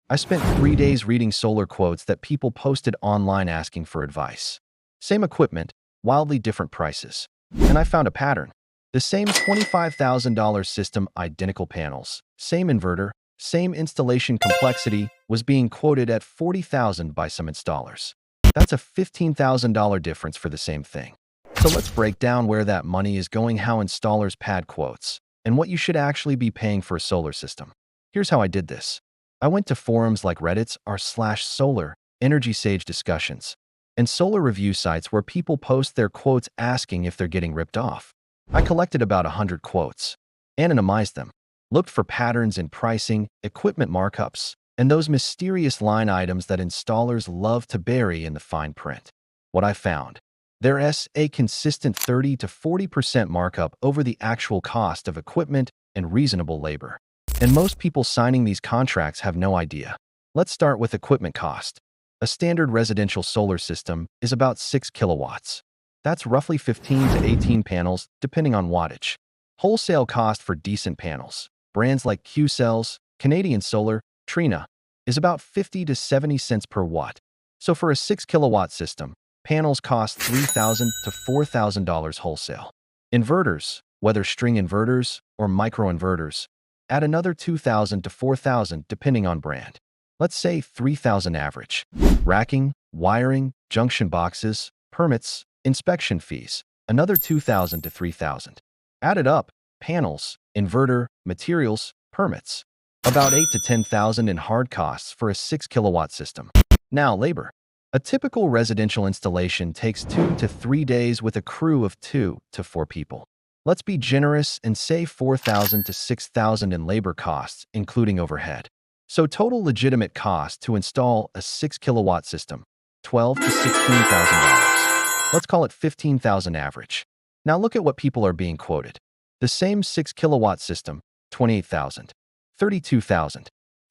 I spent 3 days reading solar quotes that people posted online asking for advice. Same equipment, wildly different prices. And I found a pattern. The same $25,000 system, identical panels, same inverter, same installation complexity was being quoted at $40,000 by some installers. That's a $15,000 difference for the same thing. So let's break down where that money is going, how installers pad quotes, and what you should actually be paying for a solar system. Here's how I did this. I went to forums like Reddit's r/solar, Energy Sage discussions, and solar review sites where people post their quotes asking if they're getting ripped off. I collected about 100 quotes, anonymized them, looked for patterns in pricing, equipment markups, and those mysterious line items that installers love to bury in the fine print. What I found: there's a consistent 30 to 40% markup over the actual cost of equipment and reasonable labor. And most people signing these contracts have no idea. Let's start with equipment cost. A standard residential solar system is about 6 kilowatts. That's roughly 15 to 18 panels, depending on wattage. Wholesale cost for decent panels, brands like Q-Cells, Canadian Solar, Trina, is about 50 to 70 cents per watt. So for a 6 kilowatt system, panels cost $3,000 to $4,000 wholesale. Inverters, whether string inverters or microinverters, add another $2,000 to $4,000 depending on brand. Let's say $3,000 average. Racking, wiring, junction boxes, permits, inspection fees, another $2,000 to $3,000. Added up, panels, inverter, materials, permits. About $8,000 to $10,000 in hard costs for a 6 kilowatt system. Now, labor. A typical residential installation takes 2 to 3 days with a crew of 2 to 4 people. Let's be generous and say $4,000 to $6,000 in labor costs, including overhead. So total legitimate cost to install a 6 kilowatt system, $12,000 to $16,000. Let's call it $15,000 average. Now look at what people are being quoted. The same 6 kilowatt system, $28,000, $32,000,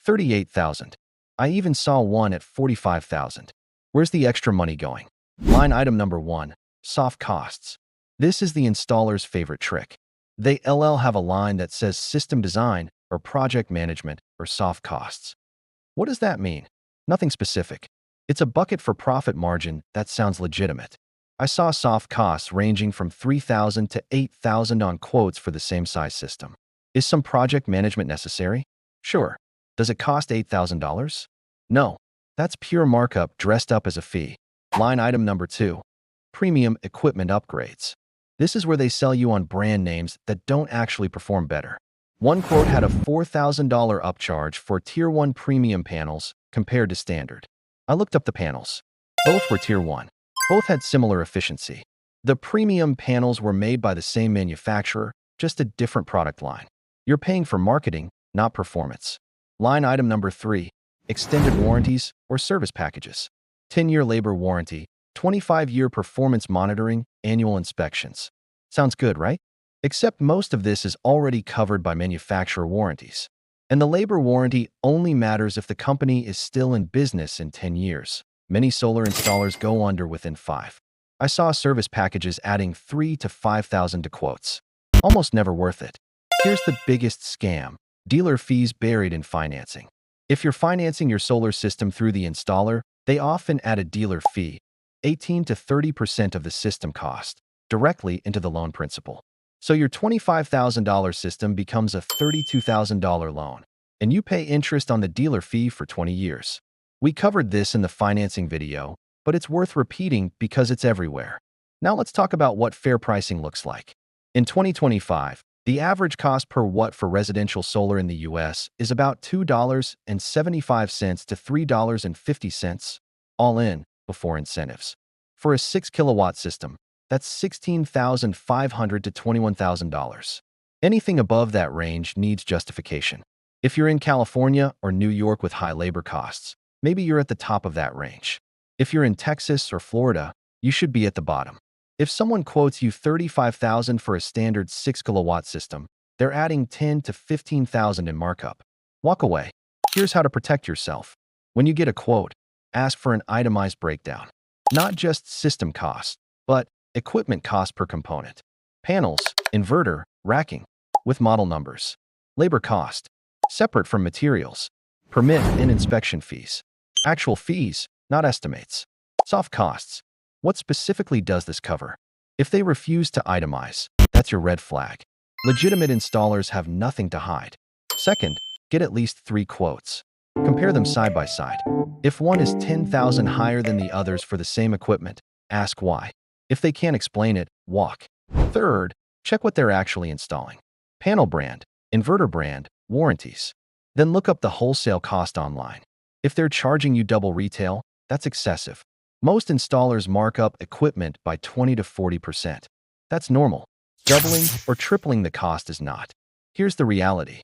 $38,000. I even saw one at $45,000. Where's the extra money going? Line item number 1, soft costs. This is the installer's favorite trick. They have a line that says system design or project management or soft costs. What does that mean? Nothing specific. It's a bucket for profit margin that sounds legitimate. I saw soft costs ranging from $3,000 to $8,000 on quotes for the same size system. Is some project management necessary? Sure. Does it cost $8,000? No. That's pure markup dressed up as a fee. Line item number 2, premium equipment upgrades. This is where they sell you on brand names that don't actually perform better. One quote had a $4,000 upcharge for Tier 1 premium panels compared to standard. I looked up the panels. Both were Tier 1. Both had similar efficiency. The premium panels were made by the same manufacturer, just a different product line. You're paying for marketing, not performance. Line item number 3, extended warranties or service packages. 10-year labor warranty, 25-year performance monitoring, annual inspections. Sounds good, right? Except most of this is already covered by manufacturer warranties. And the labor warranty only matters if the company is still in business in 10 years. Many solar installers go under within 5. I saw service packages adding $3,000 to $5,000 to quotes. Almost never worth it. Here's the biggest scam: dealer fees buried in financing. If you're financing your solar system through the installer, they often add a dealer fee, 18 to 30% of the system cost, directly into the loan principal. So your $25,000 system becomes a $32,000 loan, and you pay interest on the dealer fee for 20 years. We covered this in the financing video, but it's worth repeating because it's everywhere. Now let's talk about what fair pricing looks like. In 2025, the average cost per watt for residential solar in the US is about $2.75 to $3.50, all in, before incentives. For a 6 kilowatt system, that's $16,500 to $21,000. Anything above that range needs justification. If you're in California or New York with high labor costs, maybe you're at the top of that range. If you're in Texas or Florida, you should be at the bottom. If someone quotes you $35,000 for a standard 6 kilowatt system, they're adding $10,000 to $15,000 in markup. Walk away. Here's how to protect yourself. When you get a quote, ask for an itemized breakdown. Not just system cost, but equipment cost per component. Panels, inverter, racking, with model numbers. Labor cost, separate from materials. Permit and inspection fees. Actual fees, not estimates. Soft costs. What specifically does this cover? If they refuse to itemize, that's your red flag. Legitimate installers have nothing to hide. Second, get at least 3 quotes. Compare them side by side. If one is 10,000 higher than the others for the same equipment, ask why. If they can't explain it, walk. Third, check what they're actually installing. Panel brand, inverter brand, warranties. Then look up the wholesale cost online. If they're charging you double retail, that's excessive. Most installers mark up equipment by 20 to 40%. That's normal. Doubling or tripling the cost is not. Here's the reality.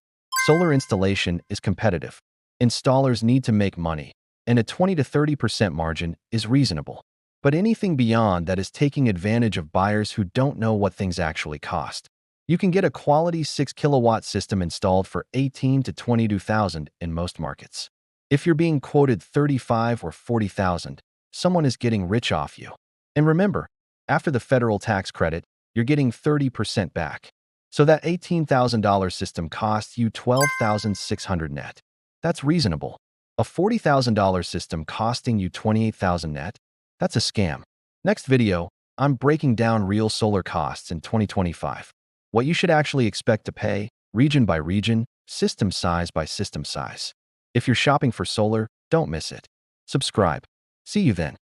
Solar installation is competitive. Installers need to make money, and a 20 to 30% margin is reasonable. But anything beyond that is taking advantage of buyers who don't know what things actually cost. You can get a quality 6 kilowatt system installed for $18,000 to $22,000 in most markets. If you're being quoted $35,000 or $40,000, someone is getting rich off you. And remember, after the federal tax credit, you're getting 30% back. So that $18,000 system costs you $12,600 net. That's reasonable. A $40,000 system costing you $28,000 net? That's a scam. Next video, I'm breaking down real solar costs in 2025. What you should actually expect to pay, region by region, system size by system size. If you're shopping for solar, don't miss it. Subscribe. See you then.